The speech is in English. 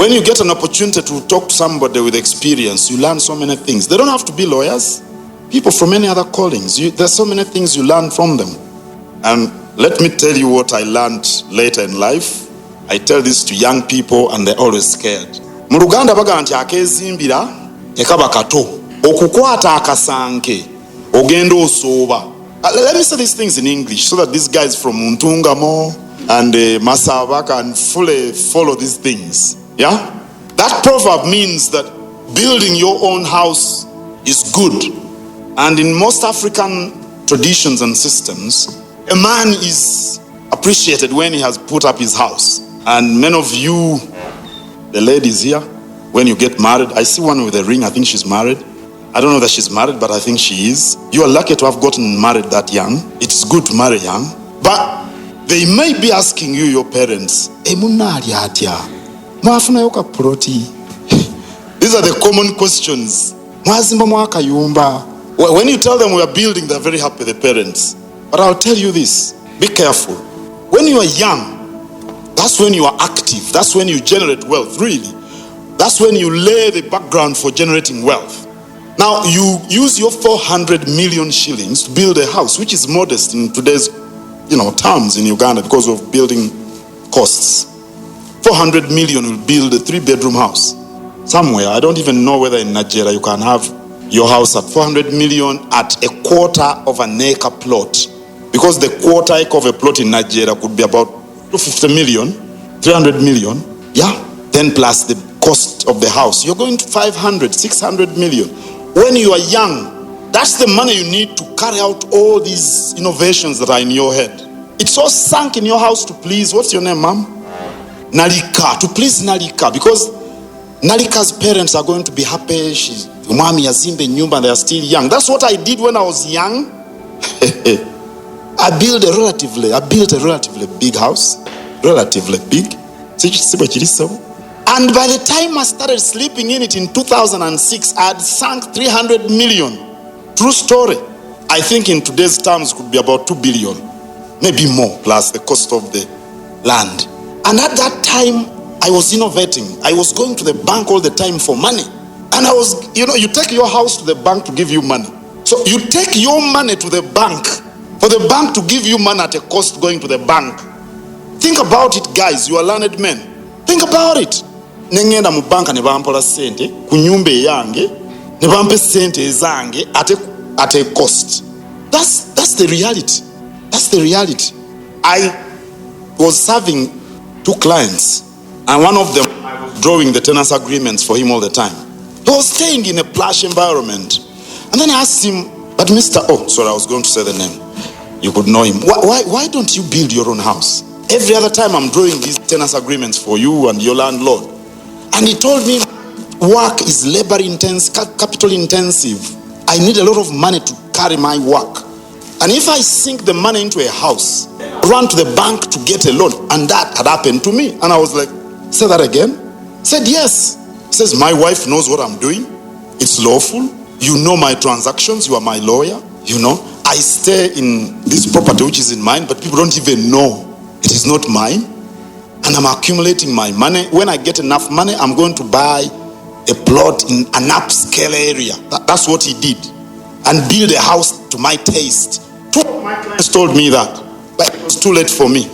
When you get an opportunity to talk to somebody with experience, you learn so many things. They don't have to be lawyers. People from any other callings. There's so many things you learn from them. And let me tell you what I learned later in life. I tell this to young people and they're always scared. Mu Luganda baga nti akezimbira ekaba kato. Okukwata akasanke ogenda osooba. Let me say these things in English so that these guys from Muntungamo and Masaba can fully follow these things. Yeah? That proverb means that building your own house is good. And in most African traditions and systems, a man is appreciated when he has put up his house. And many of you, the ladies here, when you get married, I see one with a ring, I think she's married. I don't know that she's married, but I think she is. You are lucky to have gotten married that young. It's good to marry young. But they may be asking you, your parents, these are the common questions. When you tell them we are building, they're very happy, the parents. But I'll tell you this, be careful. When you are young, that's when you are active. That's when you generate wealth, really. That's when you lay the background for generating wealth. Now, you use your 400 million shillings to build a house, which is modest in today's, terms in Uganda because of building costs. 400 million will build a 3-bedroom house somewhere. I don't even know whether in Nigeria you can have your house at 400 million at a quarter of an acre plot. Because the quarter acre of a plot in Nigeria could be about 250 million, 300 million. Yeah. Then plus the cost of the house. You're going to 500, 600 million. When you are young, that's the money you need to carry out all these innovations that are in your head. It's all sunk in your house to please, what's your name, ma'am? Nalika, to please Nalika. Because Nalika's parents are going to be happy. Mommy yazimbe nyumba and they are still young. That's what I did when I was young. I built a relatively big house. Relatively big. And by the time I started sleeping in it in 2006, I had sunk 300 million. True story. I think in today's terms it could be about 2 billion. Maybe more, plus the cost of the land. And at that time, I was innovating. I was going to the bank all the time for money. And I was, you take your house to the bank to give you money. So you take your money to the bank for the bank to give you money at a cost going to the bank. Think about it, guys. You are learned men. Think about it. Nengenda mu banka ne bampola sente ku nyumba yange ne bampe sente zange at a cost. That's the reality. That's the reality. I was serving 2 clients, and one of them I was drawing the tenancy agreements for him all the time. He was staying in a plush environment. And then I asked him, but Mr. I was going to say the name. You could know him. Why don't you build your own house? Every other time I'm drawing these tenancy agreements for you and your landlord. And he told me, work is labor intensive, capital intensive. I need a lot of money to carry my work. And if I sink the money into a house, run to the bank to get a loan. And that had happened to me. And I was like, say that again? Said yes. Says, my wife knows what I'm doing. It's lawful. You know my transactions. You are my lawyer. I stay in this property which is in mine, but people don't even know it is not mine. And I'm accumulating my money. When I get enough money, I'm going to buy a plot in an upscale area. That's what he did. And build a house to my taste. 2 of my clients told me that, but it was too late for me.